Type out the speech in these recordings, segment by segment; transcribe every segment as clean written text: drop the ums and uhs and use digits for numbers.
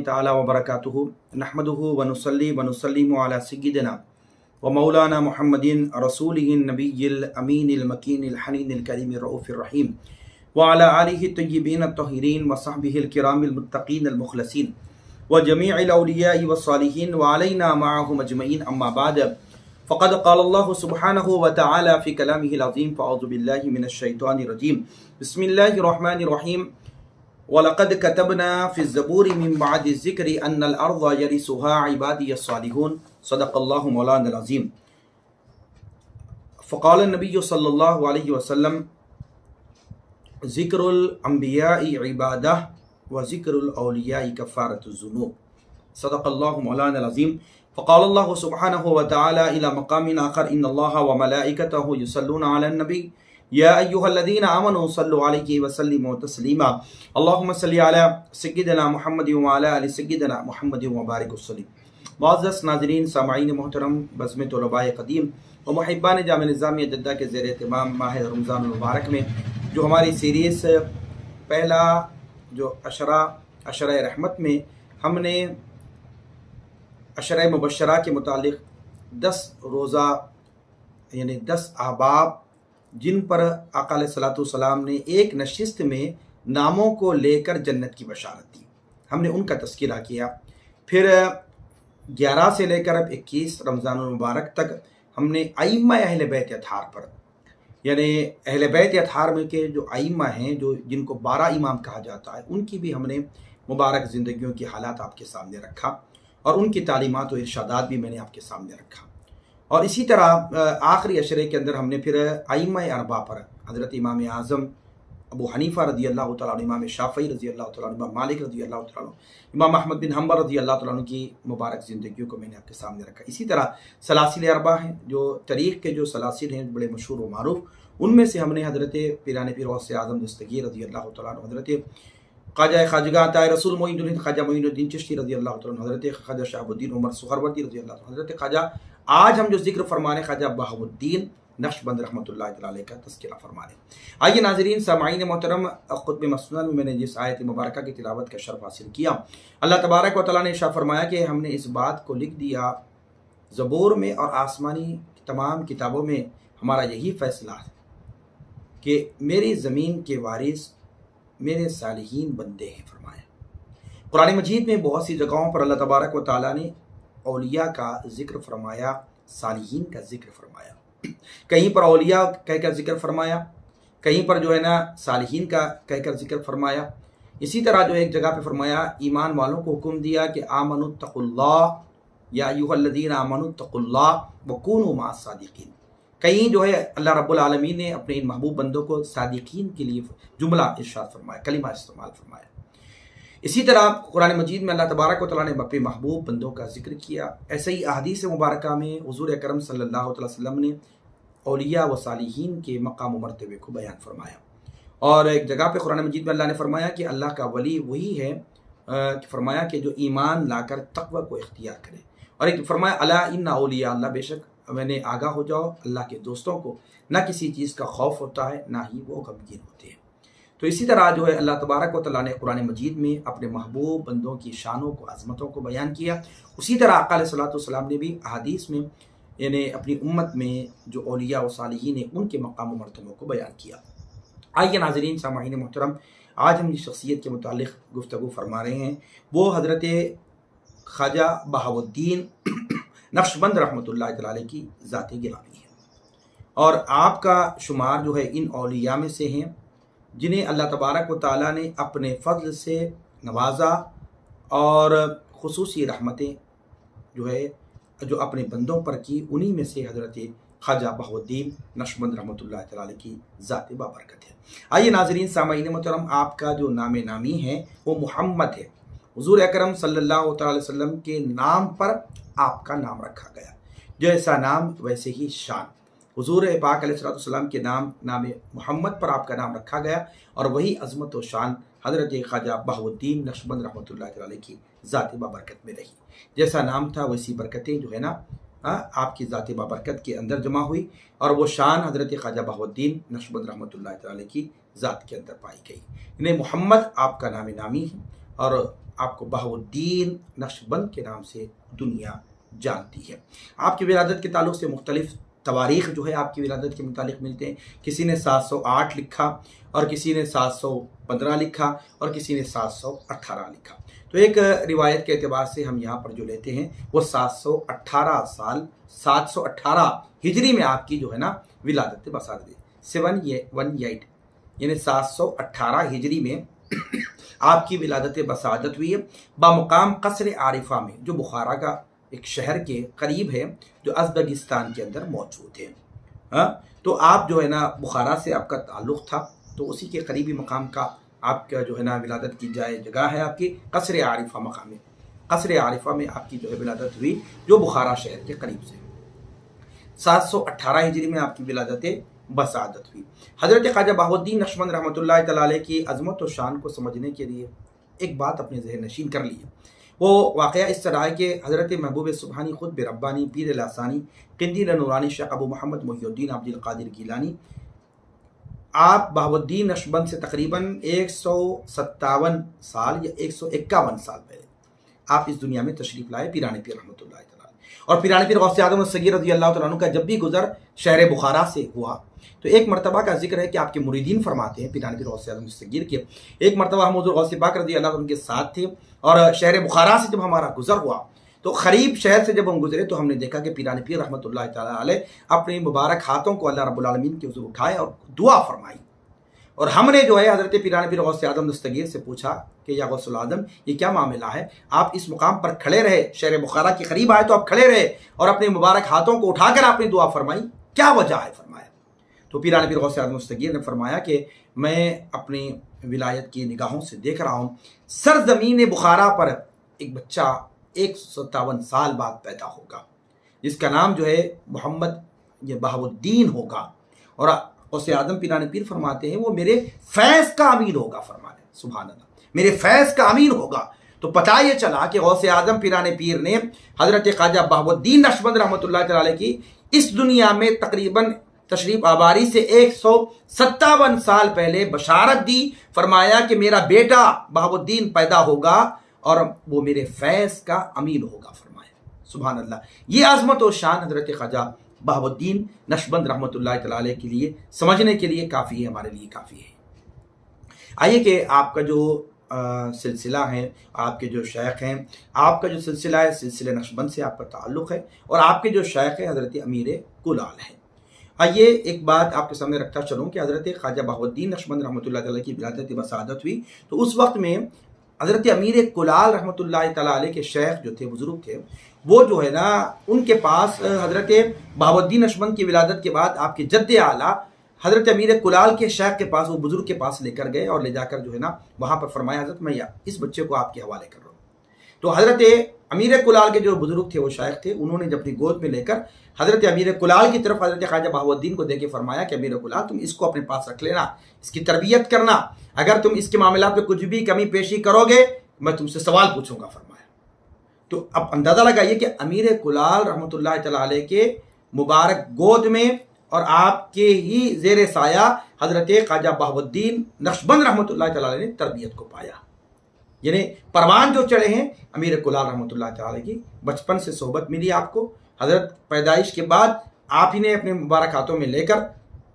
تعالی وبرکاتہ نحمدہ ونصلی ونسلم علی سیدنا و مولانا محمد رسولہ النبی الامین المکین الحنین الکریم الرؤوف الرحیم وعلی آلہ الطیبین الطاہرین وصحبہ الکرام المتقین المخلصین وجمیع الاولیاء والصالحین وعلینا معهم اجمعین اما بعد فقد قال اللہ سبحانہ وتعالی فی کلامہ العظیم فاعوذ باللہ من الشیطان الرجیم بسم اللہ الرحمن الرحیم وَلَقَدْ كَتَبْنَا فِي الزَّبُورِ مِن بَعْدِ الذِّكْرِ أَنَّ الْأَرْضَ يَرِثُهَا عِبَادِيَ الصَّالِحُونَ صدق اللہ مولانا العظیم. فقال النبی صلی اللہ علیہ وسلم ذکر الانبیاء عبادہ و ذکر الاولیاء کفارۃ الذنوب. صدق اللہ مولانا العظیم. فقال اللہ سبحانہ وتعالی الی مقام آخر ان اللہ وملائکتہ یصلون علی النبی یا ایہا الذین آمنوا صلوا علیہ وسلموا تسلیما اللہم صلی علی سیدنا محمد وعلی آل سیدنا محمد وبارک وسلم. معزز ناظرین، سامعین محترم، بزم طلباء قدیم و محبان جامع نظامیہ جدہ کے زیر اہتمام ماہ رمضان المبارک میں جو ہماری سیریز پہلا جو عشرہ رحمت میں ہم نے عشرہ مبشرہ کے متعلق 10 روزہ یعنی 10 احباب جن پر آقا علیہ الصلوۃ والسلام نے ایک نشست میں ناموں کو لے کر جنت کی بشارت دی، ہم نے ان کا تذکرہ کیا. پھر 11 سے لے کر اب 21 رمضان المبارک تک ہم نے ائمہ اہل بیت اطہار پر، یعنی اہل بیت اطہار میں کے جو ائمہ ہیں جو جن کو 12 امام کہا جاتا ہے، ان کی بھی ہم نے مبارک زندگیوں کی حالات آپ کے سامنے رکھا اور ان کی تعلیمات و ارشادات بھی میں نے آپ کے سامنے رکھا. اور اسی طرح آخری عشرے کے اندر ہم نے پھر ائمہ اربعہ پر حضرت امام اعظم ابو حنیفہ رضی اللہ تعالیٰ عنہ، امام شافعی رضی اللہ تعالیٰ عنہ، امام مالک رضی اللہ تعالیٰ عنہ، امام احمد بن حنبل رضی اللہ تعالیٰ عنہ کی مبارک زندگیوں کو میں نے آپ کے سامنے رکھا. اسی طرح سلاسل اربعہ ہیں جو طریق کے جو سلاسل ہیں بڑے مشہور و معروف، ان میں سے ہم نے حضرت پیران پیر غوث اعظم دستگیر رضی اللہ تعالیٰ عنہ، حضرت خواجہ خواجگاہ عطائے رسول معین الہند خواجہ معین الدین چشتی رضی اللہ تعالیٰ عنہ، حضرت خواجہ شہاب الدین عمر سہروردی رضی اللہ تعالیٰ عنہ، حضرت خواجہ آج ہم جو ذکر فرمانے خواجہ بہاء الدین نقشبند رحمۃ اللہ تعالیٰ علیہ کا تذکرہ فرمانے. آئیے ناظرین، سامعین محترم، خطب مسنون میں نے جس آیت مبارکہ کی تلاوت کا شرف حاصل کیا، اللہ تبارک و تعالیٰ نے ارشاد فرمایا کہ ہم نے اس بات کو لکھ دیا زبور میں اور آسمانی تمام کتابوں میں ہمارا یہی فیصلہ ہے کہ میری زمین کے وارث میرے صالحین بندے ہیں. فرمایا قرآن مجید میں بہت سی جگہوں پر اللہ تبارک و تعالیٰ نے اولیاء کا ذکر فرمایا، صالحین کا ذکر فرمایا. کہیں پر اولیاء کہہ کر ذکر فرمایا، کہیں پر جو ہے نا صالحین کا کہہ کر ذکر فرمایا. اسی طرح جو ایک جگہ پہ فرمایا ایمان والوں کو حکم دیا کہ آمنوا اتقوا اللہ یا ایھا الذین آمنوا اتقوا اللہ وکونوا مع الصادقین. کہیں جو ہے اللہ رب العالمین نے اپنے ان محبوب بندوں کو صادقین کے لیے جملہ ارشاد فرمایا، کلمہ استعمال فرمایا. اسی طرح قرآن مجید میں اللہ تبارک و تعالیٰ نے اپنے محبوب بندوں کا ذکر کیا. ایسے ہی احادیث مبارکہ میں حضور اکرم صلی اللہ علیہ وسلم نے اولیاء و صالحین کے مقام و مرتبے کو بیان فرمایا. اور ایک جگہ پہ قرآن مجید میں اللہ نے فرمایا کہ اللہ کا ولی وہی ہے، فرمایا کہ جو ایمان لا کر تقوی کو اختیار کرے. اور ایک فرمایا الا ان اولیاء اللہ، بے شک میں نے آگاہ ہو جاؤ، اللہ کے دوستوں کو نہ کسی چیز کا خوف ہوتا ہے نہ ہی وہ غمگین ہوتے ہیں. تو اسی طرح جو ہے اللہ تبارک و تعالیٰ نے قرآن مجید میں اپنے محبوب بندوں کی شانوں کو، عظمتوں کو بیان کیا. اسی طرح آقا علیہ الصلوۃ والسلام نے بھی احادیث میں یعنی اپنی امت میں جو اولیاء و صالحین ہیں ان کے مقام و مرتبوں کو بیان کیا. آئیے ناظرین، سامعین محترم، آج ہم جس شخصیت کے متعلق گفتگو فرما رہے ہیں وہ حضرت خواجہ بہاء الدین نقشبند رحمۃ اللہ تعالیٰ علیہ کی ذات گرامی ہے. اور آپ کا شمار جو ہے ان اولیاء میں سے ہیں جنہیں اللہ تبارک و تعالیٰ نے اپنے فضل سے نوازا اور خصوصی رحمتیں جو ہے جو اپنے بندوں پر کی، انہی میں سے حضرت خواجہ بہاء الدین نقشبند رحمۃ اللہ تعالیٰ علیہ کی ذات بابرکت ہے. آئیے ناظرین، سامعین محترم، آپ کا جو نام نامی ہے وہ محمد ہے. حضور اکرم صلی اللہ تعالیٰ علیہ وسلم کے نام پر آپ کا نام رکھا گیا، جیسا نام ویسے ہی شان. حضور پاک علیہ السلام کے نام محمد پر آپ کا نام رکھا گیا اور وہی عظمت و شان حضرت خواجہ بہاء الدین نقشبند رحمۃ اللہ تعالیٰ علیہ کی ذات بابرکت میں رہی. جیسا نام تھا ویسی برکتیں جو ہے نا آپ کی ذات بابرکت کے اندر جمع ہوئی اور وہ شان حضرت خواجہ بہاء الدین نقشبند رحمۃ اللہ تعالیٰ علیہ کی ذات کے اندر پائی گئی. انہیں محمد آپ کا نام نامی ہے اور آپ کو بہاؤالدین نقشبند کے نام سے دنیا جانتی ہے۔ آپ کی ولادت کے تعلق سے مختلف تواریخ جو ہے آپ کی ولادت کے متعلق ملتے ہیں۔ کسی نے 708 لکھا اور کسی نے 715 لکھا اور کسی نے 718 لکھا۔ تو ایک روایت کے اعتبار سے ہم یہاں پر جو لیتے ہیں وہ 718 ہجری میں آپ کی جو ہے نا ولادت بصادت 718 یعنی 718 ہجری میں آپ کی ولادت بصادت ہوئی ہے بمقام قصر عارفہ میں، جو بخارا کا ایک شہر کے قریب ہے، جو ازبکستان کے اندر موجود ہے۔ تو آپ جو ہے نا بخارا سے آپ کا تعلق تھا، تو اسی کے قریبی مقام کا آپ کا جو ہے نا ولادت کی جگہ ہے آپ کی قصر عارفہ مقام ہے۔ قصر عارفہ میں آپ کی جو ہے ولادت ہوئی، جو بخارا شہر کے قریب سے 718 ہجری میں آپ کی ولادت بصادت ہوئی۔ حضرت خواجہ بہاؤالدین نقشبند رحمۃ اللہ تعالیٰ علیہ کی عظمت و شان کو سمجھنے کے لیے ایک بات اپنے ذہن نشین کر لی ہے۔ وہ واقعہ اس طرح ہے کہ حضرت محبوب سبحانی خود ربانی پیر لاسانی قندیل نورانی شیخ ابو محمد محی الدین عبد القادر گیلانی آپ بہاؤالدین نقشبند سے تقریباً 157 سال یا 151 سال پہلے آپ اس دنیا میں تشریف لائے، پیران پیر رحمۃ اللہ تعالیٰ۔ اور پیران پیر غوث اعظم الصغیر رضی اللہ تعالیٰ عنہ کا جب بھی گزر شہر بخارا سے ہوا تو ایک مرتبہ کا ذکر ہے کہ آپ کے مریدین فرماتے ہیں پیران پیر غوث اعظم الصغیر کے، ایک مرتبہ ہم حضور غوث پاک رضی اللہ عنہ کے ساتھ تھے اور شہر بخارا سے جب ہمارا گزر ہوا تو خریب شہر سے جب ہم گزرے تو ہم نے دیکھا کہ پیران پیر رحمۃ اللہ تعالیٰ علیہ اپنے مبارک ہاتھوں کو اللہ رب العالمین کے حضور اٹھائے اور دعا فرمائی، اور ہم نے جو ہے حضرت پیران پیر غوث اعظم دستگیر سے پوچھا کہ یا غوث العظم یہ کیا معاملہ ہے، آپ اس مقام پر کھڑے رہے، شہر بخارا کے قریب آئے تو آپ کھڑے رہے اور اپنے مبارک ہاتھوں کو اٹھا کر آپ نے دعا فرمائی، کیا وجہ ہے؟ فرمایا تو پیران پیر غوث اعظم دستگیر نے فرمایا کہ میں اپنی ولایت کی نگاہوں سے دیکھ رہا ہوں سرزمین بخارا پر ایک بچہ 157 سال بعد پیدا ہوگا جس کا نام جو ہے محمد یہ بہاؤالدین ہوگا، اور غوث اعظم پیران پیر فرماتے ہیں وہ میرے فیض کا امین ہوگا، فرماتے ہیں سبحان اللہ میرے فیض کا امین ہوگا۔ تو پتہ یہ چلا کہ غوث اعظم پیران پیر نے حضرت خواجہ بہاؤالدین نقشبند رحمۃ اللہ تعالیٰ کی اس دنیا میں تقریباً تشریف آوری سے 157 سال پہلے بشارت دی، فرمایا کہ میرا بیٹا بہاؤالدین پیدا ہوگا اور وہ میرے فیض کا امین ہوگا، فرمایا سبحان اللہ۔ یہ عظمت و شان حضرت خواجہ بہاؤالدین نقشبند رحمۃ اللہ تعالیٰ علیہ کے لیے سمجھنے کے لیے کافی ہے، ہمارے لیے کافی ہے۔ آئیے کہ آپ کا جو سلسلہ ہے، آپ کے جو شیخ ہیں، آپ کا جو سلسلہ ہے سلسلہ نقشبند سے آپ کا تعلق ہے، اور آپ کے جو شیخ ہیں حضرت امیر کلال ہیں۔ آئیے ایک بات آپ کے سامنے رکھتا چلوں کہ حضرت خواجہ بہاؤالدین نقشبند رحمۃ اللہ تعالیٰ کی ولادت بصادت ہوئی تو اس وقت میں حضرت امیر کلال رحمۃ اللہ تعالیٰ علیہ کے شیخ جو تھے، بزرگ تھے، وہ جو ہے نا ان کے پاس حضرت بہاؤالدین نقشبند کی ولادت کے بعد آپ کے جد اعلیٰ حضرت امیر کلال کے شیخ کے پاس، وہ بزرگ کے پاس لے کر گئے اور لے جا کر جو ہے نا وہاں پر فرمایا حضرت میں اس بچے کو آپ کے حوالے کر رہا ہوں۔ تو حضرت امیر کلال کے جو بزرگ تھے، وہ شیخ تھے، انہوں نے جب اپنی گود میں لے کر حضرت امیر کلال کی طرف حضرت خواجہ بہاؤالدین کو دے کے فرمایا کہ امیر کلال تم اس کو اپنے پاس رکھ لینا، اس کی تربیت کرنا، اگر تم اس کے معاملات میں کچھ بھی کمی پیشی کرو گے میں تم سے سوال پوچھوں گا، فرمایا۔ تو اب اندازہ لگائیے کہ امیر کلال رحمۃ اللہ تعالیٰ علیہ کے مبارک گود میں اور آپ کے ہی زیر سایہ حضرت خواجہ بہاؤالدین نقشبند رحمۃ اللہ تعالیٰ علیہ نے تربیت کو پایا، یعنی پروان جو چڑھے ہیں امیر کلال رحمۃ اللہ تعالیٰ کی، بچپن سے صحبت ملی آپ کو، حضرت پیدائش کے بعد آپ ہی نے اپنے مبارک ہاتھوں میں لے کر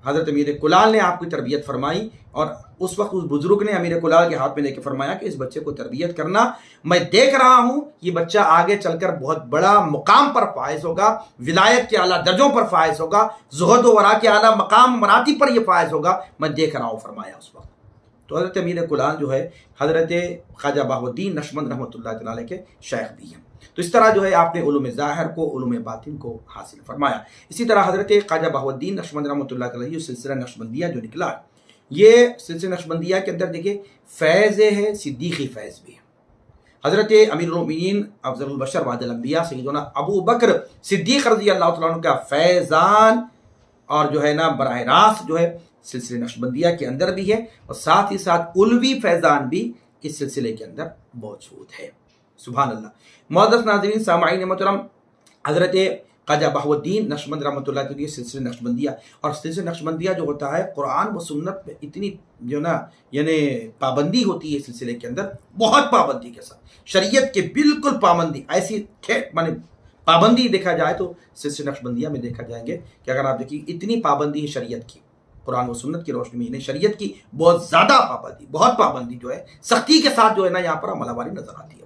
حضرت امیر کلال نے آپ کی تربیت فرمائی، اور اس وقت اس بزرگ نے امیر کلال کے ہاتھ میں لے کے فرمایا کہ اس بچے کو تربیت کرنا، میں دیکھ رہا ہوں یہ بچہ آگے چل کر بہت بڑا مقام پر فائز ہوگا، ولایت کے اعلیٰ درجوں پر فائز ہوگا، زہد و ورا کے اعلیٰ مقام مراتب پر یہ فائز ہوگا، میں دیکھ رہا ہوں، فرمایا اس وقت۔ تو حضرت امیر کلال جو ہے حضرت خواجہ بہاؤالدین نقشبند رحمۃ اللہ تعالیٰ علیہ کے شیخ بھی ہیں۔ تو اس طرح جو ہے آپ نے علوم ظاہر کو، علوم باطن کو حاصل فرمایا۔ اسی طرح حضرت خواجہ بہاؤالدین نقشبند رحمۃ اللہ تعالیٰ یہ سلسلہ نقشبندیہ جو نکلا، یہ سلسلہ نقشبندیہ کے اندر دیکھیں فیض ہے، صدیقی فیض بھی ہے۔ حضرت امیر المؤمنین افضل البشر بعد الانبیاء سیدنا ابو بکر صدیق رضی اللہ تعالیٰ عنہ کا فیضان اور جو ہے نا براہ راست جو ہے سلسلہ نقشبندیہ کے اندر بھی ہے، اور ساتھ ہی ساتھ علوی فیضان بھی اس سلسلے کے اندر موجود ہے، سبحان اللہ۔ معزز ناظرین سامعین محترم، حضرت خواجہ بہاؤالدین نقشبند رحمۃ اللہ علیہ کے سلسلہ نقشبندیہ، اور سلسلہ نقشبندیہ جو ہوتا ہے قرآن و سنت پہ اتنی جو نا یعنی پابندی ہوتی ہے اس سلسلے کے اندر، بہت پابندی کے ساتھ، شریعت کے بالکل پابندی، ایسی مانے پابندی دیکھا جائے تو سلسلہ نقشبندیہ میں دیکھا جائیں گے کہ اگر آپ دیکھیں اتنی پابندی ہے شریعت کی، قرآن و سنت کی روشنی میں شریعت کی بہت زیادہ پابندی، بہط پابندی جو ہے سختی کے ساتھ جو ہے نا یہاں پر عمل آوری نظر آتی ہے۔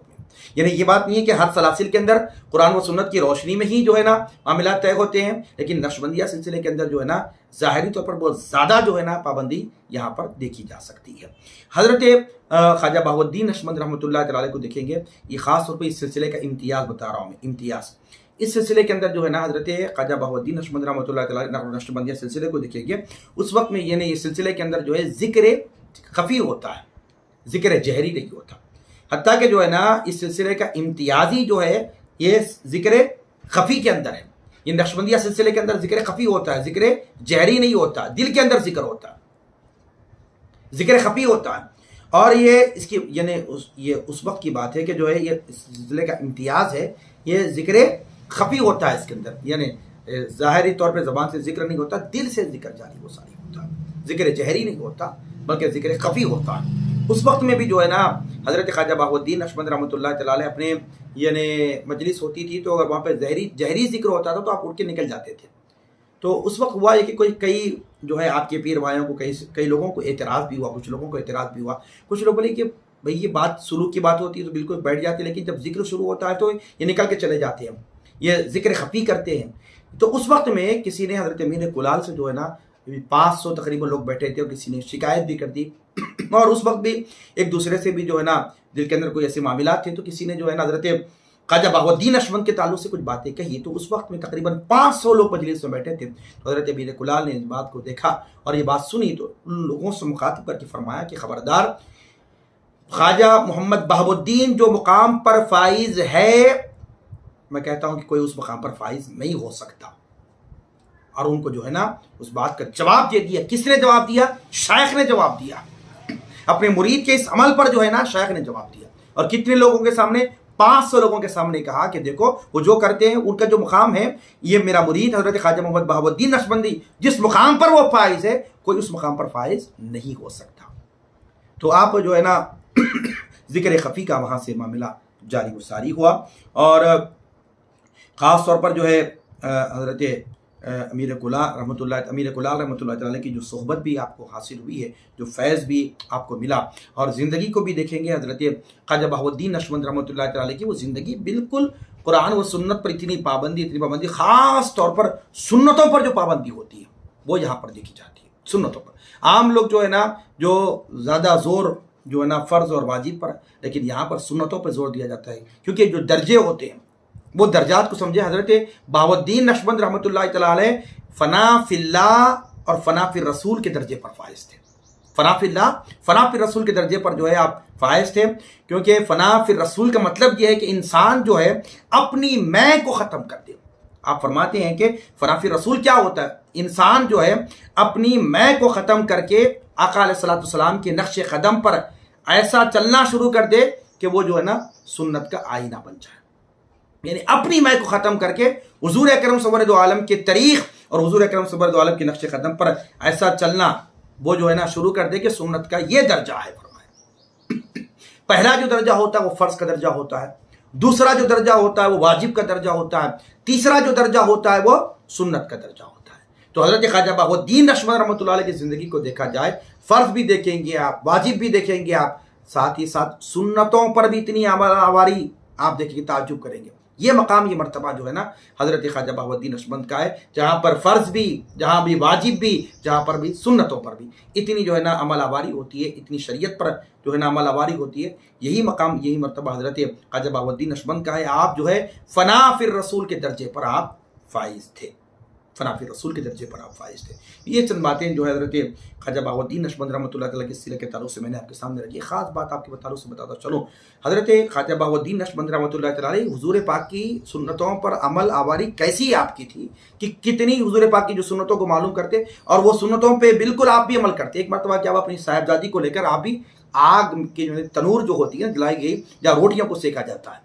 یعنی یہ بات نہیں ہے کہ ہر سلاسل کے اندر قرآن و سنت کی روشنی میں ہی جو ہے نا معاملات طے ہوتے ہیں، لیکن نقشبندیہ سلسلے کے اندر جو ہے نا ظاہری طور پر بہت زیادہ جو ہے نا پابندی یہاں پر دیکھی جا سکتی ہے۔ حضرت خواجہ بہاؤالدین نقشبند رحمۃ اللہ تعالی کو دیکھیں گے، یہ خاص طور پہ اس سلسلے کا امتیاز بتا رہا ہوں میں، امتیاز اس سلسلے کے اندر جو ہے نا حضرت خواجہ بہاؤالدین نقشبند رحمۃ اللہ تعالی نقشبندیہ سلسلے کو دیکھیں گے، اس وقت میں یہ اس سلسلے کے اندر جو ہے ذکر خفی ہوتا ہے، ذکر جہری نہیں ہوتا، حتیٰ کہ جو ہے نا اس سلسلے کا امتیازی جو ہے یہ ذکر خفی کے اندر ہے۔ یہ نقشبندیہ سلسلے کے اندر ذکر خفی ہوتا ہے، ذکر جہری نہیں ہوتا، دل کے اندر ذکر ہوتا ہے، ذکر خفی ہوتا ہے، اور یہ اس کی یعنی یہ اس وقت کی بات ہے کہ جو ہے یہ اس سلسلے کا امتیاز ہے، یہ ذکر خفی ہوتا ہے اس کے اندر، یعنی ظاہری طور پہ زبان سے ذکر نہیں ہوتا، دل سے ذکر جاری و ساری ہوتا ہے، ذکر جہری نہیں ہوتا بلکہ ذکر خفی ہوتا ہے۔ اس وقت میں بھی جو ہے نا حضرت خواجہ بہاؤالدین نقشبند رحمۃ اللہ تعالی اپنے یعنی مجلس ہوتی تھی تو اگر وہاں پہ جہری ذکر ہوتا تھا تو آپ اٹھ کے نکل جاتے تھے۔ تو اس وقت ہوا ہے کہ کئی جو ہے آپ کے پیر بھائیوں کو کئی لوگوں کو اعتراض بھی ہوا، کچھ لوگوں کو اعتراض بھی ہوا، کچھ لوگ بولے کہ بھئی یہ بات سلوک کی بات ہوتی ہے تو بالکل بیٹھ جاتے ہیں، لیکن جب ذکر شروع ہوتا ہے تو یہ نکل کے چلے جاتے ہیں، یہ ذکر خفی کرتے ہیں۔ تو اس وقت میں کسی نے حضرت امیر کلال سے جو ہے نا 500 تقریباً لوگ بیٹھے تھے، اور کسی نے شکایت بھی کر دی، اور اس وقت بھی ایک دوسرے سے بھی جو ہے نا دل کے اندر کوئی ایسے معاملات تھے، تو کسی نے جو ہے نا حضرت خواجہ بہاؤالدین نقشبند کے تعلق سے کچھ باتیں کہی، تو اس وقت میں تقریباً 500 لوگ مجلس میں بیٹھے تھے۔ تو حضرت امیر کلال نے اس بات کو دیکھا اور یہ بات سنی، تو ان لوگوں سے مخاطب کر کے فرمایا کہ خبردار، خواجہ محمد بہاؤالدین جو مقام پر فائز ہے، میں کہتا ہوں کہ کوئی اس مقام پر فائز نہیں ہو سکتا۔ اور ان کو جو ہے نا اس بات کا جواب دے دیا۔ کس نے جواب دیا؟ شیخ نے جواب دیا، اپنے مرید کے اس عمل پر جو ہے نا شیخ نے جواب دیا، اور کتنے لوگوں کے سامنے؟ 500 لوگوں کے سامنے کہا کہ دیکھو وہ جو کرتے ہیں ان کا جو مقام ہے، یہ میرا مرید حضرت خواجہ محمد بہاؤالدین نقشبندی جس مقام پر وہ فائز ہے، کوئی اس مقام پر فائز نہیں ہو سکتا۔ تو آپ جو ہے نا ذکر خفی کا وہاں سے معاملہ جاری و ساری ہوا، اور خاص طور پر جو ہے حضرت امیر کلال رحمۃ اللہ تعالی کی جو صحبت بھی آپ کو حاصل ہوئی ہے، جو فیض بھی آپ کو ملا، اور زندگی کو بھی دیکھیں گے حضرت خواجہ بہاؤالدین نقشبند رحمۃ اللہ تعالی کی وہ زندگی بالکل قرآن و سنت پر اتنی پابندی، خاص طور پر سنتوں پر جو پابندی ہوتی ہے وہ یہاں پر دیکھی جاتی ہے۔ سنتوں پر عام لوگ جو ہے نا جو زیادہ زور جو ہے نا فرض اور واجب پر، لیکن یہاں پر سنتوں پر زور دیا جاتا ہے، کیونکہ جو درجے ہوتے ہیں وہ درجات کو سمجھے۔ حضرت بہاؤالدین نقشبند رحمۃ اللہ تعالی علیہ فنا فی اللہ اور فنا فی الرسول کے درجے پر فائز تھے۔ فنا فی اللہ، فنا فی الرسول کے درجے پر جو ہے آپ فائز تھے، کیونکہ فنا فی الرسول کا مطلب یہ ہے کہ انسان جو ہے اپنی میں کو ختم کر دے۔ آپ فرماتے ہیں کہ فنا فی الرسول کیا ہوتا ہے؟ انسان جو ہے اپنی میں کو ختم کر کے آقا علیہ الصلوۃ والسلام کے نقش قدم پر ایسا چلنا شروع کر دے کہ وہ جو ہے نا سنت کا آئینہ بن جائے، یعنی اپنی میں کو ختم کر کے حضور اکرم سرور دو عالم کے طریق اور حضور اکرم سرور دو عالم کے نقش قدم پر ایسا چلنا وہ جو ہے نا شروع کر دے کہ سنت کا یہ درجہ ہے۔ فرمایا پہلا جو درجہ ہوتا ہے وہ فرض کا درجہ ہوتا ہے، دوسرا جو درجہ ہوتا ہے وہ واجب کا درجہ ہوتا ہے، تیسرا جو درجہ ہوتا ہے وہ سنت کا درجہ ہوتا ہے۔ تو حضرت خواجہ بہاؤالدین نقشبند رحمۃ اللہ علیہ کی زندگی کو دیکھا جائے، فرض بھی دیکھیں گے آپ، واجب بھی دیکھیں گے آپ، ساتھ ہی ساتھ سنتوں پر بھی اتنی عمل آوری آپ دیکھیں گے، تعجب کریں گے۔ یہ مقام، یہ مرتبہ جو ہے نا حضرت خواجہ بہاؤالدین نقشبند کا ہے، جہاں پر فرض بھی، جہاں بھی واجب بھی، جہاں پر بھی سنتوں پر بھی اتنی جو ہے نا عمل آوری ہوتی ہے، اتنی شریعت پر جو ہے نا عمل آوری ہوتی ہے۔ یہی مقام، یہی مرتبہ حضرت خواجہ بہاؤالدین نقشبند کا ہے۔ آپ جو ہے فنا فی الرسول کے درجے پر آپ فائز تھے، فنا فی الرسول کے درجے پر آپ فائز تھے۔ یہ چند باتیں جو ہے حضرت خواجہ بہاؤالدین نقشبند رحمۃ اللہ تعالیٰ کے سلسلے کے تعلق سے میں نے آپ کے سامنے رکھی۔ خاص بات آپ کے تعلق سے بتاتا چلوں، حضرت خواجہ بہاؤالدین نقشبند رحمۃ اللہ تعالیٰ حضور پاک کی سنتوں پر عمل آوری کیسی آپ کی تھی، کہ کتنی حضور پاک کی جو سنتوں کو معلوم کرتے اور وہ سنتوں پہ بالکل آپ بھی عمل کرتے۔ ایک مرتبہ کیا ہوا، اپنی صاحبزادی کو لے کر آپ بھی آگ کی تنور جو ہوتی ہے جلائی گئی، جہاں روٹیوں کو سیکا جاتا ہے،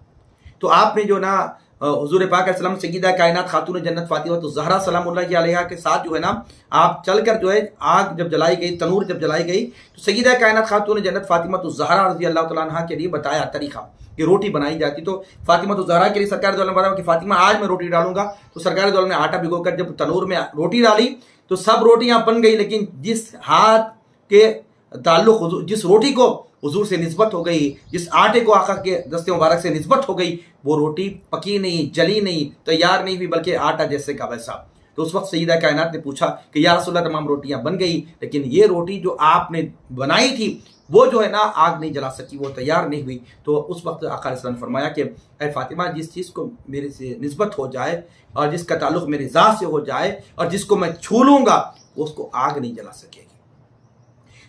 تو آپ نے جو نا حضور پاک علیہ السلام سیدہ کائنات خاتون جنت فاطمہ الزہرا سلام اللہ علیہا کے ساتھ جو ہے نا آپ چل کر جو ہے آگ جب جلائی گئی، تنور جب جلائی گئی، تو سیدہ کائنات خاتون جنت فاطمہ الزہرا رضی اللہ تعالیٰ عنہ کے لیے بتایا طریقہ کہ روٹی بنائی جاتی. تو فاطمہ الزہرا کے لیے سرکار دو عالم فرمایا کہ فاطمہ آج میں روٹی ڈالوں گا. تو سرکار دو عالم نے آٹا بھگو کر جب تنور میں روٹی ڈالی تو سب روٹیاں بن گئی، لیکن جس ہاتھ کے تعلق جس روٹی کو حضور سے نسبت ہو گئی، جس آٹے کو آقا کے دست مبارک سے نسبت ہو گئی، وہ روٹی پکی نہیں، جلی نہیں، تیار نہیں ہوئی، بلکہ آٹا جیسے کا ویسا. تو اس وقت سیدہ کائنات نے پوچھا کہ یا رسول اللہ تمام روٹیاں بن گئی، لیکن یہ روٹی جو آپ نے بنائی تھی وہ جو ہے نا آگ نہیں جلا سکی، وہ تیار نہیں ہوئی. تو اس وقت آقا علیہ السلام نے فرمایا کہ اے فاطمہ، جس چیز کو میرے سے نسبت ہو جائے اور جس کا تعلق میری ذات سے ہو جائے اور جس کو میں چھو لوں گا اس کو آگ نہیں جلا سکے گی.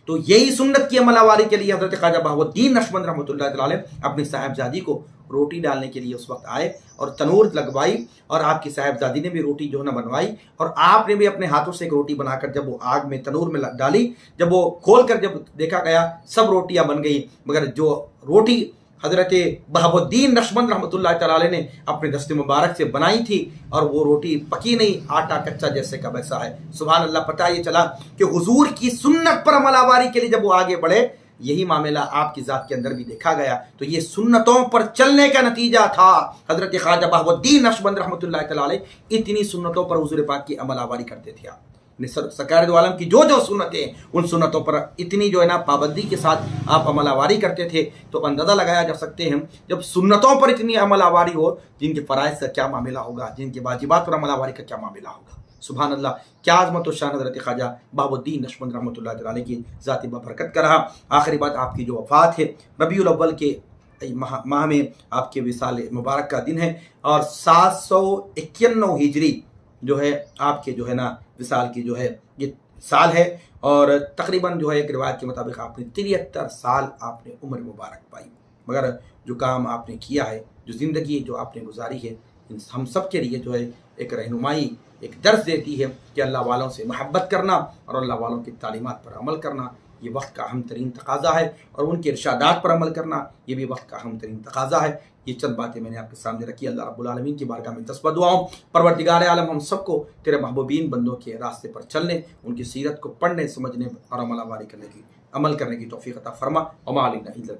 تو یہی سنت کی عمل آوری کے لیے حضرت خواجہ بہاؤ الدین نقشبند رحمۃ اللہ علیہ اپنی صاحبزادی کو روٹی ڈالنے کے لیے اس وقت آئے اور تنور لگوائی، اور آپ کی صاحبزادی نے بھی روٹی جو ہے نا بنوائی، اور آپ نے بھی اپنے ہاتھوں سے ایک روٹی بنا کر جب وہ آگ میں تنور میں ڈالی، جب وہ کھول کر جب دیکھا گیا سب روٹیاں بن گئی، مگر جو روٹی حضرت بہاؤ الدین نقشبند رحمۃ اللہ تعالیٰ علیہ نے اپنے دست مبارک سے بنائی تھی، اور وہ روٹی پکی نہیں، آٹا کچا جیسے کا ویسا ہے. سبحان اللہ. پتہ یہ چلا کہ حضور کی سنت پر عمل آوری کے لیے جب وہ آگے بڑھے، یہی معاملہ آپ کی ذات کے اندر بھی دیکھا گیا. تو یہ سنتوں پر چلنے کا نتیجہ تھا. حضرت خواجہ بہاؤ الدین نقشبند رحمۃ اللہ تعالیٰ علیہ اتنی سنتوں پر حضور پاک کی عمل آوری کرتے تھے. آپ سرکار دو عالم کی جو سنتیں، ان سنتوں پر اتنی جو ہے نا پابندی کے ساتھ آپ عمل آوری کرتے تھے. تو اندازہ لگایا جا سکتے ہیں جب سنتوں پر اتنی عمل آوری ہو، جن کے فرائض کا کیا معاملہ ہوگا، جن کے واجبات پر عمل آوری کا کیا معاملہ ہوگا. سبحان اللہ. کیا عظمت و شان حضرت خواجہ بہاؤ الدین نقشبند رحمۃ اللہ علیہ کی ذاتی ببرکت کا رہا. آخری بات، آپ کی جو وفات ہے ربیع الاول کے ماہ میں آپ کے وصال مبارک کا دن ہے، اور 791 ہجری جو ہے آپ کے جو ہے نا وصال کی جو ہے یہ سال ہے، اور تقریباً جو ہے ایک روایت کے مطابق آپ نے 73 سال آپ نے عمر مبارک پائی. مگر جو کام آپ نے کیا ہے، جو زندگی جو آپ نے گزاری ہے، ہم سب کے لیے جو ہے ایک رہنمائی، ایک درس دیتی ہے کہ اللہ والوں سے محبت کرنا اور اللہ والوں کی تعلیمات پر عمل کرنا یہ وقت کا اہم ترین تقاضا ہے، اور ان کے ارشادات پر عمل کرنا یہ بھی وقت کا اہم ترین تقاضا ہے. یہ چند باتیں میں نے آپ کے سامنے رکھی. اللہ رب العالمین کی بارگاہ میں تسبیح دعاؤں، پروردگار عالم ہم سب کو تیرے محبوبین بندوں کے راستے پر چلنے، ان کی سیرت کو پڑھنے، سمجھنے اور عمل کرنے کی توفیق عطا فرما. وما علینا الا البلاغ.